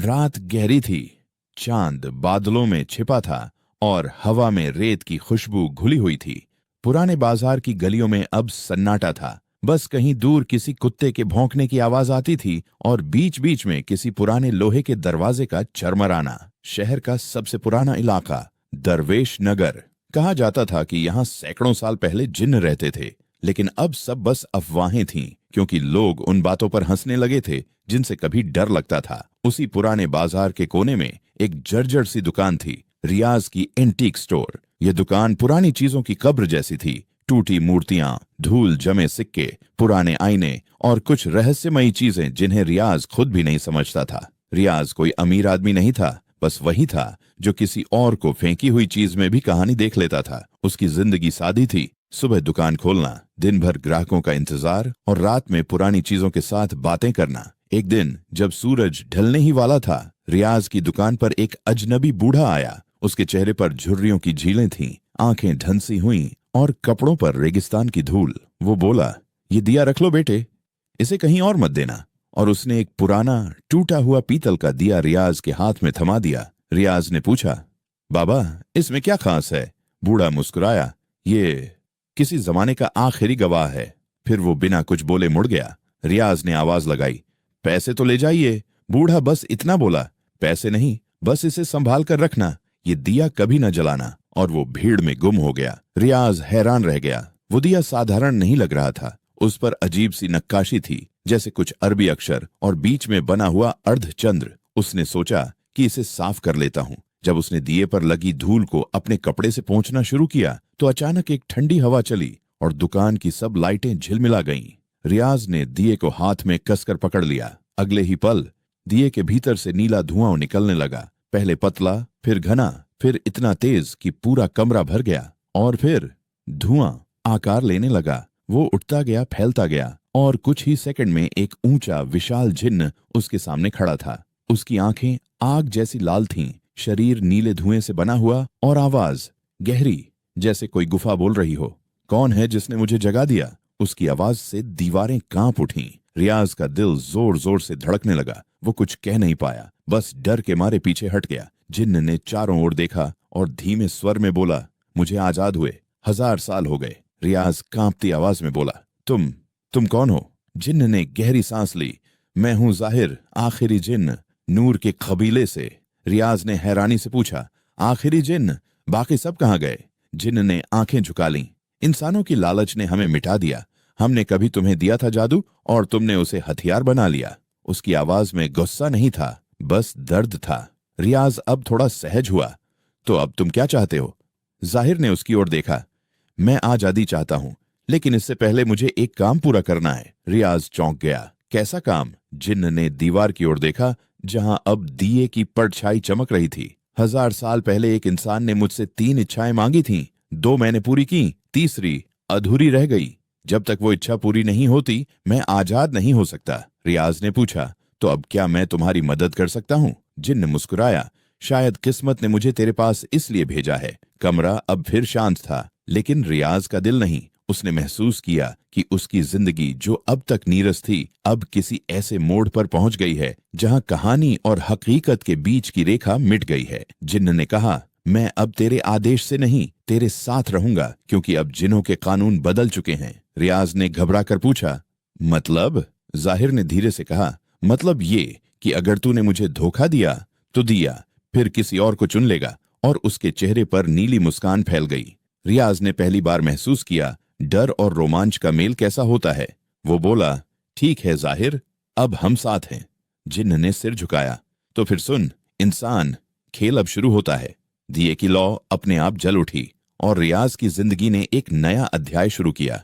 रात गहरी थी, चांद बादलों में छिपा था और हवा में रेत की खुशबू घुली हुई थी। पुराने बाजार की गलियों में अब सन्नाटा था। बस कहीं दूर किसी कुत्ते के भौंकने की आवाज आती थी और बीच बीच में किसी पुराने लोहे के दरवाजे का चरमराना। शहर का सबसे पुराना इलाका दरवेश नगर। कहा जाता था कि यहाँ सैकड़ों साल पहले जिन्न रहते थे, लेकिन अब सब बस अफवाहें थीं, क्योंकि लोग उन बातों पर हंसने लगे थे जिनसे कभी डर लगता था। उसी पुराने बाजार के कोने में एक जर्जर सी दुकान थी, रियाज की एंटीक स्टोर। यह दुकान पुरानी चीजों की कब्र जैसी थी। टूटी मूर्तियां, धूल जमे सिक्के, पुराने आईने और कुछ रहस्यमयी चीजें जिन्हें रियाज खुद भी नहीं समझता था। रियाज कोई अमीर आदमी नहीं था, बस वही था जो किसी और को फेंकी हुई चीज में भी कहानी देख लेता था। उसकी जिंदगी सादी थी, सुबह दुकान खोलना, दिन भर ग्राहकों का इंतजार और रात में पुरानी चीजों के साथ बातें करना। एक दिन जब सूरज ढलने ही वाला था, रियाज की दुकान पर एक अजनबी बूढ़ा आया। उसके चेहरे पर झुर्रियों की झीलें थीं, आंखें ढंसी हुईं और कपड़ों पर रेगिस्तान की धूल। वो बोला, ये दिया रख लो बेटे, इसे कहीं और मत देना। और उसने एक पुराना टूटा हुआ पीतल का दिया रियाज के हाथ में थमा दिया। रियाज ने पूछा, बाबा इसमें क्या खास है? बूढ़ा मुस्कुराया, ये किसी जमाने का आखिरी गवाह है। फिर वो बिना कुछ बोले मुड़ गया। रियाज ने आवाज लगाई, पैसे तो ले जाइए। बूढ़ा बस इतना बोला, पैसे नहीं, बस इसे संभाल कर रखना, ये दिया कभी न जलाना। और वो भीड़ में गुम हो गया। रियाज हैरान रह गया। वो दिया साधारण नहीं लग रहा था। उस पर अजीब सी नक्काशी थी, जैसे कुछ अरबी अक्षर और बीच में बना हुआ अर्धचंद्र। उसने सोचा कि इसे साफ कर लेता हूं। जब उसने दिए पर लगी धूल को अपने कपड़े से पोंछना शुरू किया तो अचानक एक ठंडी हवा चली और दुकान की सब लाइटें झिलमिला गईं। रियाज ने दिए को हाथ में कसकर पकड़ लिया। अगले ही पल दिए के भीतर से नीला धुआं निकलने लगा। पहले पतला, फिर घना, फिर इतना तेज कि पूरा कमरा भर गया। और फिर धुआं आकार लेने लगा। वो उठता गया, फैलता गया और कुछ ही सेकंड में एक ऊंचा विशाल जिन्न उसके सामने खड़ा था। उसकी आंखें आग जैसी लाल थीं, शरीर नीले धुएं से बना हुआ और आवाज गहरी, जैसे कोई गुफा बोल रही हो। कौन है जिसने मुझे जगा दिया? उसकी आवाज से दीवारें कांप उठीं। रियाज का दिल जोर जोर से धड़कने लगा। वो कुछ कह नहीं पाया, बस डर के मारे पीछे हट गया। जिन्न ने चारों ओर देखा और धीमे स्वर में बोला, मुझे आजाद हुए 1000 साल हो गए। रियाज कांपती आवाज में बोला, तुम कौन हो? जिन्न ने गहरी सांस ली। मैं हूं जाहिर, आखिरी जिन्न, नूर के कबीले से। रियाज ने हैरानी से पूछा, आखिरी जिन्न? बाकी सब कहाँ गए? जिन्न ने आंखें झुका लीं। इंसानों की लालच ने हमें मिटा दिया। हमने कभी तुम्हें दिया था जादू और तुमने उसे हथियार बना लिया। उसकी आवाज में गुस्सा नहीं था, बस दर्द था। रियाज अब थोड़ा सहज हुआ। तो अब तुम क्या चाहते हो? जाहिर ने उसकी ओर देखा। मैं आजादी चाहता हूं, लेकिन इससे पहले मुझे एक काम पूरा करना है। रियाज चौंक गया। कैसा काम? जिन्न ने दीवार की ओर देखा, जहां अब दिए की परछाई चमक रही थी। 1000 साल पहले एक इंसान ने मुझसे 3 इच्छाएं मांगी थीं। 2 मैंने पूरी की, तीसरी अधूरी रह गई। जब तक वो इच्छा पूरी नहीं होती, मैं आजाद नहीं हो सकता। रियाज ने पूछा, तो अब क्या मैं तुम्हारी मदद कर सकता हूं? जिन्न मुस्कुराया, शायद किस्मत ने मुझे तेरे पास इसलिए भेजा है। कमरा अब फिर शांत था, लेकिन रियाज का दिल नहीं। उसने महसूस किया कि उसकी जिंदगी जो अब तक नीरस थी, अब किसी ऐसे मोड़ पर पहुंच गई है जहां कहानी और हकीकत के बीच की रेखा मिट गई है। जिन्न ने कहा, मैं अब तेरे आदेश से नहीं, तेरे साथ रहूंगा, क्योंकि अब जिन्हों के कानून बदल चुके हैं। रियाज ने घबरा कर पूछा, मतलब? जाहिर ने धीरे से कहा, मतलब ये कि अगर तूने मुझे धोखा दिया तो दिया फिर किसी और को चुन लेगा। और उसके चेहरे पर नीली मुस्कान फैल गई। रियाज ने पहली बार महसूस किया डर और रोमांच का मेल कैसा होता है। वो बोला, ठीक है जाहिर, अब हम साथ हैं। जिन्न ने सिर झुकाया, तो फिर सुन इंसान, खेल अब शुरू होता है। दिए की लौ अपने आप जल उठी और रियाज की जिंदगी ने एक नया अध्याय शुरू किया।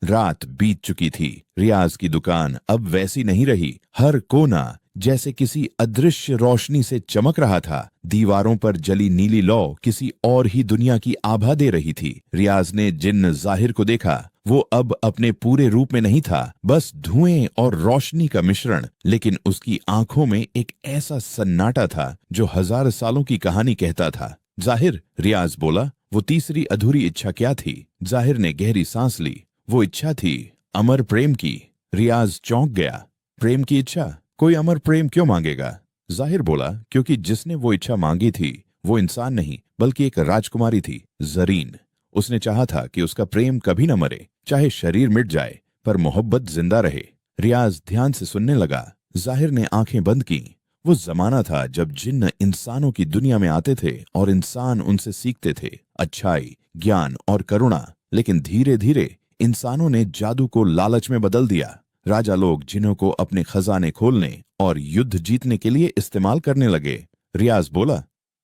रात बीत चुकी थी। रियाज की दुकान अब वैसी नहीं रही। हर कोना जैसे किसी अदृश्य रोशनी से चमक रहा था। दीवारों पर जली नीली लौ किसी और ही दुनिया की आभा दे रही थी। रियाज ने जिन्न जाहिर को देखा। वो अब अपने पूरे रूप में नहीं था, बस धुएं और रोशनी का मिश्रण। लेकिन उसकी आंखों में एक ऐसा सन्नाटा था जो 1000 सालों की कहानी कहता था। जाहिर, रियाज बोला, वो तीसरी अधूरी इच्छा क्या थी? जाहिर ने गहरी सांस ली। वो इच्छा थी अमर प्रेम की। रियाज चौंक गया। प्रेम की इच्छा? कोई अमर प्रेम क्यों मांगेगा? जाहिर बोला, क्योंकि जिसने वो इच्छा मांगी थी वो इंसान नहीं बल्कि एक राजकुमारी थी, जरीन। उसने चाहा था कि उसका प्रेम कभी न मरे, चाहे शरीर मिट जाए पर मोहब्बत जिंदा रहे। रियाज ध्यान से सुनने लगा। जाहिर ने आंखें बंद की। वो जमाना था जब जिन्न इंसानों की दुनिया में आते थे और इंसान उनसे सीखते थे अच्छाई, ज्ञान और करुणा। लेकिन धीरे धीरे इंसानों ने जादू को लालच में बदल दिया। राजा लोग जिन्हों को अपने खजाने खोलने और युद्ध जीतने के लिए इस्तेमाल करने लगे। रियाज बोला,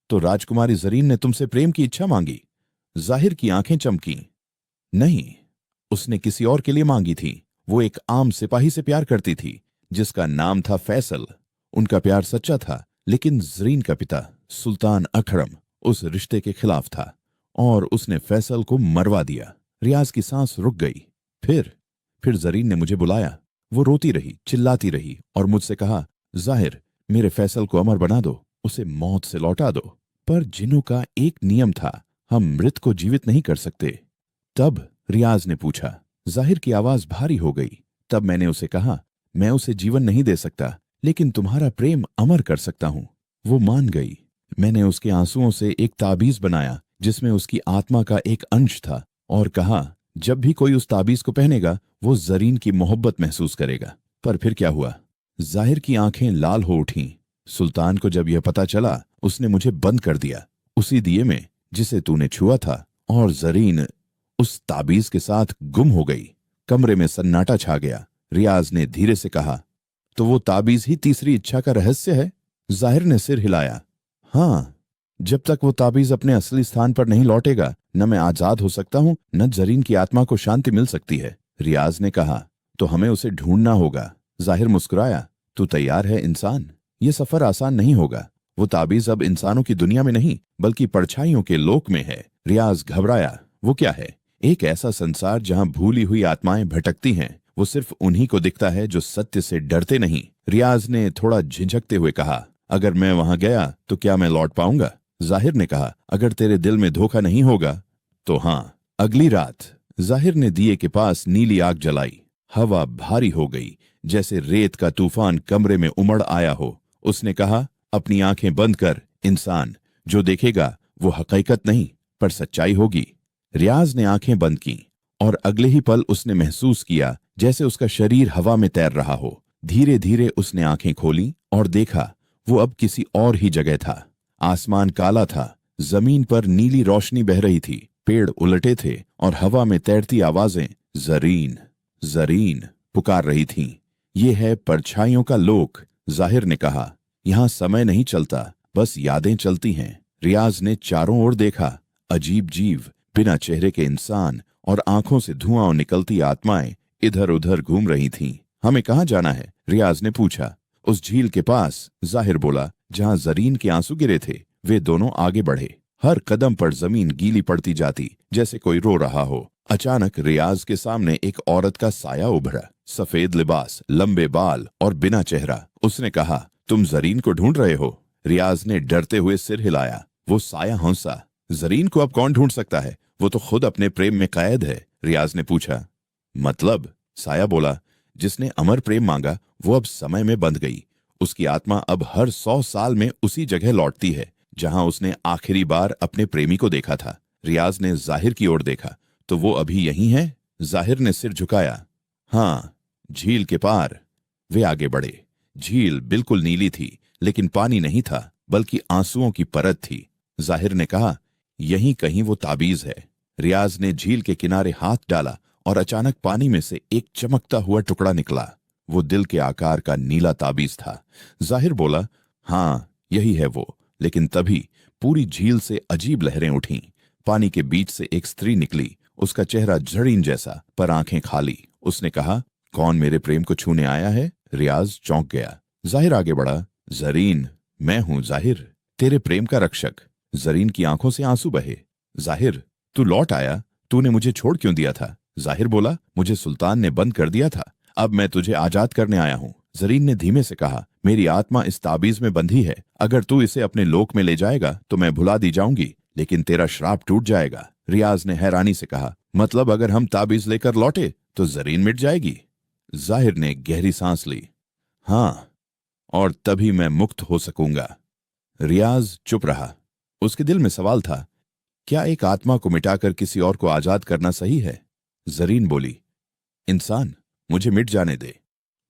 तो राजकुमारी जरीन ने तुमसे प्रेम की इच्छा मांगी? जाहिर की आंखें चमकी। नहीं, उसने किसी और के लिए मांगी थी। वो एक आम सिपाही से प्यार करती थी जिसका नाम था फैसल। उनका प्यार सच्चा था, लेकिन जरीन का पिता सुल्तान अकरम उस रिश्ते के खिलाफ था और उसने फैसल को मरवा दिया। रियाज की सांस रुक गई। फिर जरीन ने मुझे बुलाया। वो रोती रही, चिल्लाती रही और मुझसे कहा, जाहिर, मेरे फैसल को अमर बना दो, उसे मौत से लौटा दो। पर जिन्हों का एक नियम था, हम मृत को जीवित नहीं कर सकते। तब रियाज ने पूछा। जाहिर की आवाज भारी हो गई। तब मैंने उसे कहा, मैं उसे जीवन नहीं दे सकता, लेकिन तुम्हारा प्रेम अमर कर सकता हूं। वो मान गई। मैंने उसके आंसुओं से एक ताबीज बनाया जिसमें उसकी आत्मा का एक अंश था और कहा, जब भी कोई उस ताबीज को पहनेगा वो जरीन की मोहब्बत महसूस करेगा। पर फिर क्या हुआ? जाहिर की आंखें लाल हो उठीं। सुल्तान को जब यह पता चला, उसने मुझे बंद कर दिया उसी दिए में जिसे तूने छुआ था, और जरीन उस ताबीज के साथ गुम हो गई। कमरे में सन्नाटा छा गया। रियाज ने धीरे से कहा, तो वो ताबीज ही तीसरी इच्छा का रहस्य है? जाहिर ने सिर हिलाया। हाँ, जब तक वो ताबीज अपने असली स्थान पर नहीं लौटेगा, न मैं आजाद हो सकता हूं, न जरीन की आत्मा को शांति मिल सकती है। रियाज ने कहा, तो हमें उसे ढूंढना होगा। जाहिर मुस्कुराया। तू तैयार है इंसान? ये सफर आसान नहीं होगा। वो ताबीज अब इंसानों की दुनिया में नहीं बल्कि परछाइयों के लोक में है। रियाज घबराया। वो क्या है? एक ऐसा संसार जहां भूली हुई आत्माएं भटकती हैं। वो सिर्फ उन्हीं को दिखता है जो सत्य से डरते नहीं। रियाज ने थोड़ा झिझकते हुए कहा, अगर मैं वहां गया तो क्या मैं लौट पाऊंगा? जाहिर ने कहा, अगर तेरे दिल में धोखा नहीं होगा तो हां। अगली रात जाहिर ने दिए के पास नीली आग जलाई। हवा भारी हो गई, जैसे रेत का तूफान कमरे में उमड़ आया हो। उसने कहा, अपनी आंखें बंद कर इंसान, जो देखेगा वो हकीकत नहीं पर सच्चाई होगी। रियाज ने आंखें बंद की और अगले ही पल उसने महसूस किया जैसे उसका शरीर हवा में तैर रहा हो। धीरे धीरे उसने आंखें खोली और देखा वो अब किसी और ही जगह था। आसमान काला था, जमीन पर नीली रोशनी बह रही थी, पेड़ उलटे थे और हवा में तैरती आवाजें जरीन जरीन पुकार रही थीं। ये है परछाइयों का लोक। जाहिर ने कहा, यहां समय नहीं चलता, बस यादें चलती हैं। रियाज ने चारों ओर देखा। अजीब जीव, बिना चेहरे के इंसान और आंखों से धुआं निकलती आत्माएं इधर उधर घूम रही थीं। हमें कहाँ जाना है? रियाज ने पूछा। उस झील के पास, जाहिर बोला, जहां जरीन के आंसू गिरे थे। वे दोनों आगे बढ़े। हर कदम पर जमीन गीली पड़ती जाती, जैसे कोई रो रहा हो। अचानक रियाज के सामने एक औरत का साया उभरा। सफेद लिबास, लंबे बाल और बिना चेहरा। उसने कहा, तुम जरीन को ढूंढ रहे हो? रियाज ने डरते हुए सिर हिलाया। वो साया हंसा। जरीन को अब कौन ढूंढ सकता है? वो तो खुद अपने प्रेम में कैद है। रियाज ने पूछा। मतलब? साया बोला, जिसने अमर प्रेम मांगा वो अब समय में बंध गई। उसकी आत्मा अब हर 100 साल में उसी जगह लौटती है जहां उसने आखिरी बार अपने प्रेमी को देखा था। रियाज ने जाहिर की ओर देखा। तो वो अभी यहीं है? जाहिर ने सिर झुकाया। हाँ, झील के पार। वे आगे बढ़े। झील बिल्कुल नीली थी, लेकिन पानी नहीं था बल्कि आंसुओं की परत थी। जाहिर ने कहा, यहीं कहीं वो ताबीज है। रियाज ने झील के किनारे हाथ डाला और अचानक पानी में से एक चमकता हुआ टुकड़ा निकला। वो दिल के आकार का नीला ताबीज था। जाहिर बोला, हाँ यही है वो। लेकिन तभी पूरी झील से अजीब लहरें उठीं। पानी के बीच से एक स्त्री निकली। उसका चेहरा जड़ीन जैसा, पर आंखें खाली। उसने कहा, कौन मेरे प्रेम को छूने आया है? रियाज चौंक गया। जाहिर आगे बढ़ा। जरीन, मैं हूं जाहिर, तेरे प्रेम का रक्षक। जरीन की आंखों से आंसू बहे। जाहिर, तू लौट आया? तूने मुझे छोड़ क्यों दिया था? जाहिर बोला, मुझे सुल्तान ने बंद कर दिया था, अब मैं तुझे आजाद करने आया हूं। जरीन ने धीमे से कहा, मेरी आत्मा इस ताबीज में बंधी है। अगर तू इसे अपने लोक में ले जाएगा तो मैं भुला दी जाऊंगी, लेकिन तेरा श्राप टूट जाएगा। रियाज ने हैरानी से कहा, मतलब अगर हम ताबीज लेकर लौटे तो जरीन मिट जाएगी? जाहिर ने गहरी सांस ली। हाँ, और तभी मैं मुक्त हो सकूंगा। रियाज चुप रहा। उसके दिल में सवाल था, क्या एक आत्मा को मिटाकर किसी और को आजाद करना सही है? जरीन बोली, इंसान, मुझे मिट जाने दे।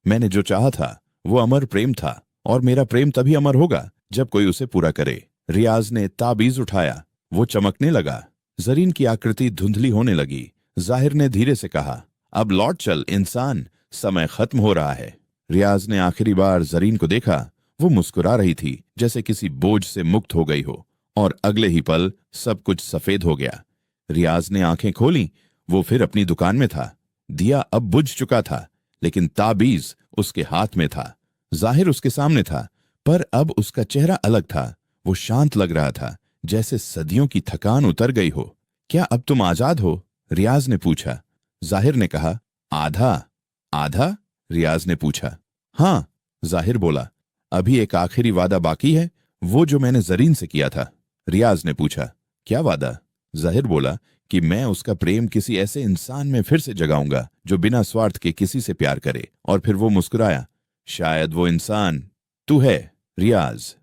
मैंने जो चाहा था वो अमर प्रेम था, और मेरा प्रेम तभी अमर होगा जब कोई उसे पूरा करे। रियाज ने ताबीज उठाया। वो चमकने लगा। जरीन की आकृति धुंधली होने लगी। जाहिर ने धीरे से कहा, अब लौट चल इंसान, समय खत्म हो रहा है। रियाज ने आखिरी बार जरीन को देखा। वो मुस्कुरा रही थी, जैसे किसी बोझ से मुक्त हो गई हो, और अगले ही पल सब कुछ सफेद हो गया। रियाज ने आंखें खोली। वो फिर अपनी दुकान में था। दिया अब बुझ चुका था, लेकिन ताबीज उसके हाथ में था। जाहिर उसके सामने था, पर अब उसका चेहरा अलग था। वो शांत लग रहा था, जैसे सदियों की थकान उतर गई हो। क्या अब तुम आजाद हो? रियाज ने पूछा। जाहिर ने कहा, आधा। आधा? रियाज ने पूछा। हाँ, जाहिर बोला, अभी एक आखिरी वादा बाकी है, वो जो मैंने जरीन से किया था। रियाज ने पूछा, क्या वादा? जाहिर बोला कि मैं उसका प्रेम किसी ऐसे इंसान में फिर से जगाऊंगा जो बिना स्वार्थ के किसी से प्यार करे। और फिर वो मुस्कुराया। शायद वो इंसान तू है, रियाज।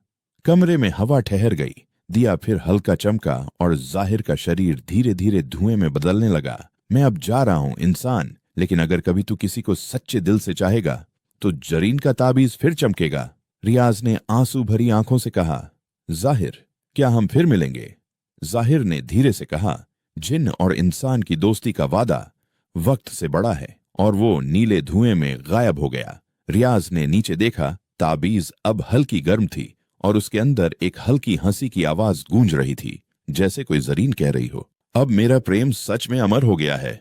कमरे में हवा ठहर गई। दिया फिर हल्का चमका और जाहिर का शरीर धीरे धीरे धुएं में बदलने लगा। मैं अब जा रहा हूं इंसान, लेकिन अगर कभी तू किसी को सच्चे दिल से चाहेगा तो जरीन का ताबीज फिर चमकेगा। रियाज ने आंसू भरी आंखों से कहा, जाहिर, क्या हम फिर मिलेंगे? जाहिर ने धीरे से कहा, जिन और इंसान की दोस्ती का वादा वक्त से बड़ा है। और वो नीले धुएं में गायब हो गया। रियाज ने नीचे देखा। ताबीज अब हल्की गर्म थी, और उसके अंदर एक हल्की हंसी की आवाज गूंज रही थी, जैसे कोई जरीन कह रही हो, अब मेरा प्रेम सच में अमर हो गया है।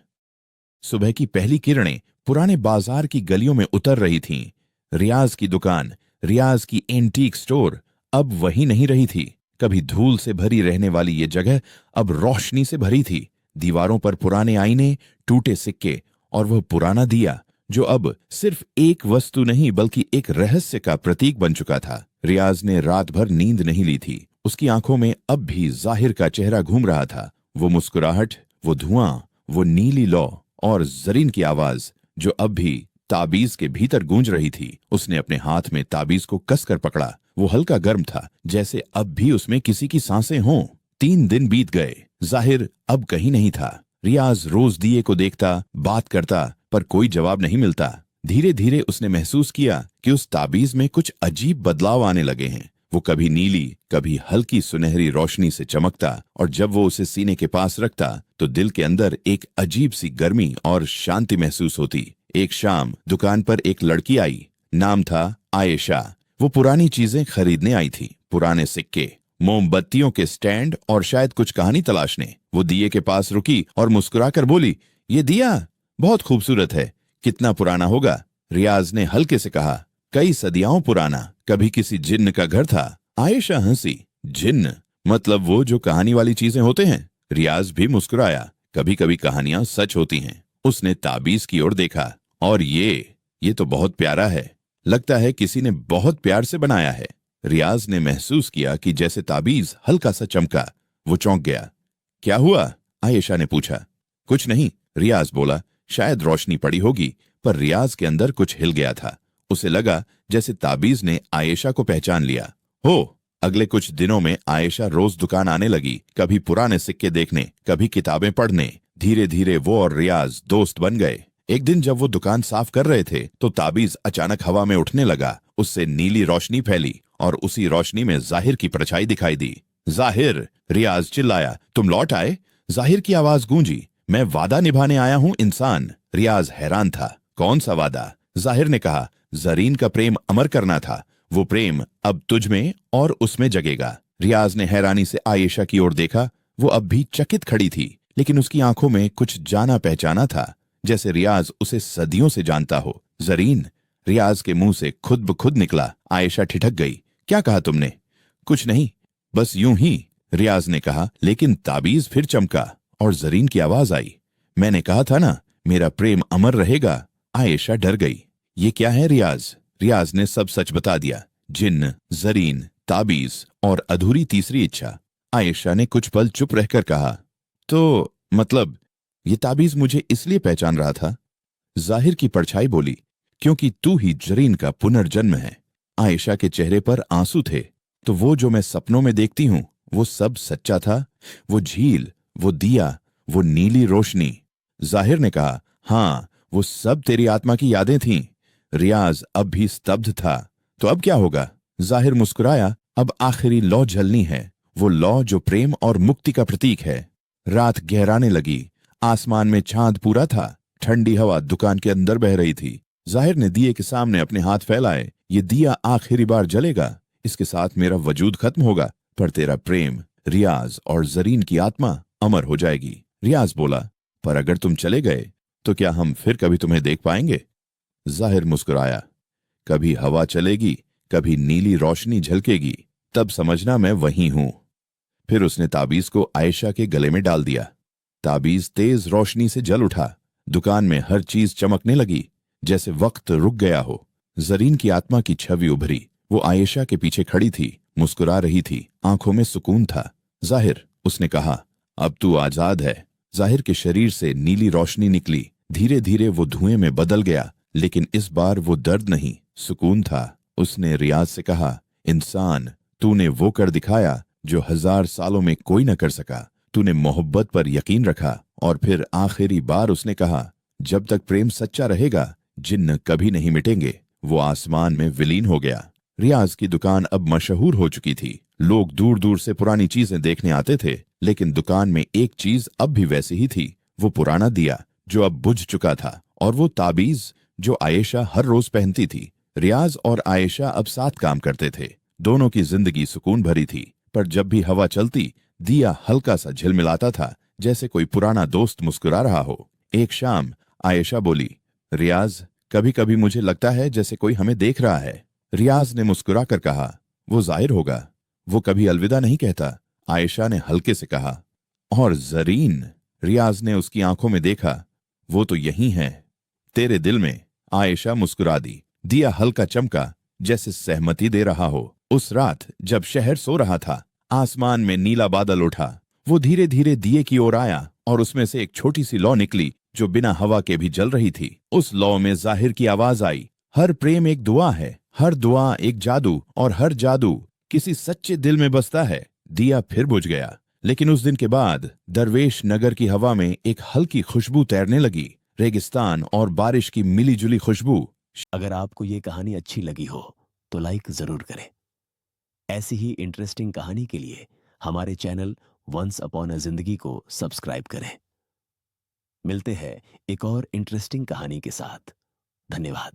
सुबह की पहली किरणें पुराने बाजार की गलियों में उतर रही थीं। रियाज की दुकान, रियाज की एंटीक स्टोर अब वही नहीं रही थी। कभी धूल से भरी रहने वाली ये जगह अब रोशनी से भरी थी। दीवारों पर पुराने आईने, टूटे सिक्के, और वह पुराना दिया जो अब सिर्फ एक वस्तु नहीं बल्कि एक रहस्य का प्रतीक बन चुका था। रियाज ने रात भर नींद नहीं ली थी। उसकी आंखों में अब भी जाहिर का चेहरा घूम रहा था। वो मुस्कुराहट, वो धुआं, वो नीली लौ, और जरीन की आवाज जो अब भी ताबीज के भीतर गूंज रही थी। उसने अपने हाथ में ताबीज को कसकर पकड़ा। वो हल्का गर्म था, जैसे अब भी उसमें किसी की सांसें हों। 3 दिन बीत गए। जाहिर अब कहीं नहीं था। रियाज रोज दिए को देखता, बात करता, पर कोई जवाब नहीं मिलता। धीरे धीरे उसने महसूस किया कि उस ताबीज में कुछ अजीब बदलाव आने लगे हैं। वो कभी नीली, कभी हल्की सुनहरी रोशनी से चमकता, और जब वो उसे सीने के पास रखता तो दिल के अंदर एक अजीब सी गर्मी और शांति महसूस होती। एक शाम दुकान पर एक लड़की आई। नाम था आयशा। वो पुरानी चीजें खरीदने आई थी। पुराने सिक्के, मोमबत्तियों के स्टैंड, और शायद कुछ कहानी तलाशने। वो दिए के पास रुकी और मुस्कुराकर बोली, ये दिया बहुत खूबसूरत है, कितना पुराना होगा? रियाज ने हल्के से कहा, कई सदियों पुराना, कभी किसी जिन्न का घर था। आयशा हंसी। जिन्न? मतलब वो जो कहानी वाली चीजें होते हैं? रियाज भी मुस्कुराया। कभी कभी कहानियां सच होती हैं। उसने ताबीज की ओर देखा, और ये तो बहुत प्यारा है, लगता है किसी ने बहुत प्यार से बनाया है। रियाज ने महसूस किया कि जैसे ताबीज हल्का सा चमका। वो चौंक गया। क्या हुआ? आयशा ने पूछा। कुछ नहीं, रियाज बोला। शायद रोशनी पड़ी होगी, पर रियाज के अंदर कुछ हिल गया था। उसे लगा जैसे ताबीज ने आयशा को पहचान लिया हो। अगले कुछ दिनों में आयशा रोज दुकान आने लगी, कभी पुराने सिक्के देखने, कभी किताबें पढ़ने। धीरे धीरे वो और रियाज दोस्त बन गए। एक दिन जब वो दुकान साफ कर रहे थे तो ताबीज अचानक हवा में उठने लगा। उससे नीली रोशनी फैली, और उसी रोशनी में जाहिर की परछाई दिखाई दी। जाहिर! रियाज चिल्लाया, तुम लौट आए? जाहिर की आवाज गूंजी। मैं वादा निभाने आया हूं इंसान। रियाज हैरान था। कौन सा वादा? जाहिर ने कहा, जरीन का प्रेम अमर करना था। वो प्रेम अब तुझ में और उसमें जगेगा। रियाज ने हैरानी से आयशा की ओर देखा। वो अब भी चकित खड़ी थी, लेकिन उसकी आंखों में कुछ जाना पहचाना था, जैसे रियाज उसे सदियों से जानता हो। जरीन! रियाज के मुंह से खुद ब खुद निकला। आयशा ठिठक गई। क्या कहा तुमने? कुछ नहीं, बस यूं ही, रियाज ने कहा। लेकिन ताबीज फिर चमका और जरीन की आवाज आई। मैंने कहा था ना, मेरा प्रेम अमर रहेगा। आयशा डर गई। ये क्या है रियाज? रियाज ने सब सच बता दिया। जिन्न, जरीन, ताबीज और अधूरी तीसरी इच्छा। आयशा ने कुछ पल चुप रहकर कहा, तो मतलब ये ताबीज मुझे इसलिए पहचान रहा था? जाहिर की परछाई बोली, क्योंकि तू ही जरीन का पुनर्जन्म है। आयशा के चेहरे पर आंसू थे। तो वो जो मैं सपनों में देखती हूं वो सब सच्चा था? वो झील, वो दिया, वो नीली रोशनी? जाहिर ने कहा, हाँ, वो सब तेरी आत्मा की यादें थीं। रियाज अब भी स्तब्ध था। तो अब क्या होगा? जाहिर मुस्कुराया, अब आखिरी लौ जलनी है, वो लौ जो प्रेम और मुक्ति का प्रतीक है। रात गहराने लगी। आसमान में चांद पूरा था। ठंडी हवा दुकान के अंदर बह रही थी। जाहिर ने दिए के सामने अपने हाथ फैलाए। ये दिया आखिरी बार जलेगा, इसके साथ मेरा वजूद खत्म होगा, पर तेरा प्रेम, रियाज और जरीन की आत्मा अमर हो जाएगी। रियाज बोला, पर अगर तुम चले गए तो क्या हम फिर कभी तुम्हें देख पाएंगे? जाहिर मुस्कुराया, कभी हवा चलेगी, कभी नीली रोशनी झलकेगी, तब समझना मैं वहीं हूं। फिर उसने ताबीज को आयशा के गले में डाल दिया। ताबीज तेज रोशनी से जल उठा। दुकान में हर चीज चमकने लगी, जैसे वक्त रुक गया हो। जरीन की आत्मा की छवि उभरी। वो आयशा के पीछे खड़ी थी, मुस्कुरा रही थी, आंखों में सुकून था। जाहिर, उसने कहा, अब तू आजाद है। जाहिर के शरीर से नीली रोशनी निकली। धीरे धीरे वो धुएं में बदल गया, लेकिन इस बार वो दर्द नहीं, सुकून था। उसने रियाज से कहा, इंसान, तूने वो कर दिखाया जो 1000 सालों में कोई न कर सका। तूने मोहब्बत पर यकीन रखा। और फिर आखिरी बार उसने कहा, जब तक प्रेम सच्चा रहेगा, जिन्न कभी नहीं मिटेंगे। वो आसमान में विलीन हो गया। रियाज की दुकान अब मशहूर हो चुकी थी। लोग दूर दूर से पुरानी चीजें देखने आते थे, लेकिन दुकान में एक चीज अब भी वैसी ही थी, वो पुराना दिया जो अब बुझ चुका था, और वो ताबीज जो आयशा हर रोज पहनती थी। रियाज और आयशा अब साथ काम करते थे। दोनों की जिंदगी सुकून भरी थी, पर जब भी हवा चलती, दिया हल्का सा झिलमिलाता था, जैसे कोई पुराना दोस्त मुस्कुरा रहा हो। एक शाम आयशा बोली, रियाज, कभी कभी मुझे लगता है जैसे कोई हमें देख रहा है। रियाज ने मुस्कुरा कर कहा, वो जाहिर होगा, वो कभी अलविदा नहीं कहता। आयशा ने हल्के से कहा, और जरीन? रियाज ने उसकी आंखों में देखा, वो तो यही है, तेरे दिल में। आयशा मुस्कुरा दी। दिया हल्का चमका, जैसे सहमति दे रहा हो। उस रात जब शहर सो रहा था, आसमान में नीला बादल उठा। वो धीरे धीरे दिए की ओर आया, और उसमें से एक छोटी सी लौ निकली जो बिना हवा के भी जल रही थी। उस लौ में जाहिर की आवाज आई, हर प्रेम एक दुआ है, हर दुआ एक जादू, और हर जादू किसी सच्चे दिल में बसता है। दिया फिर बुझ गया, लेकिन उस दिन के बाद दरवेश नगर की हवा में एक हल्की खुशबू तैरने लगी, रेगिस्तान और बारिश की मिली जुली खुशबू। अगर आपको ये कहानी अच्छी लगी हो तो लाइक जरूर करें। ऐसी ही इंटरेस्टिंग कहानी के लिए हमारे चैनल वंस अपॉन अ जिंदगी को सब्सक्राइब करें। मिलते हैं एक और इंटरेस्टिंग कहानी के साथ। धन्यवाद।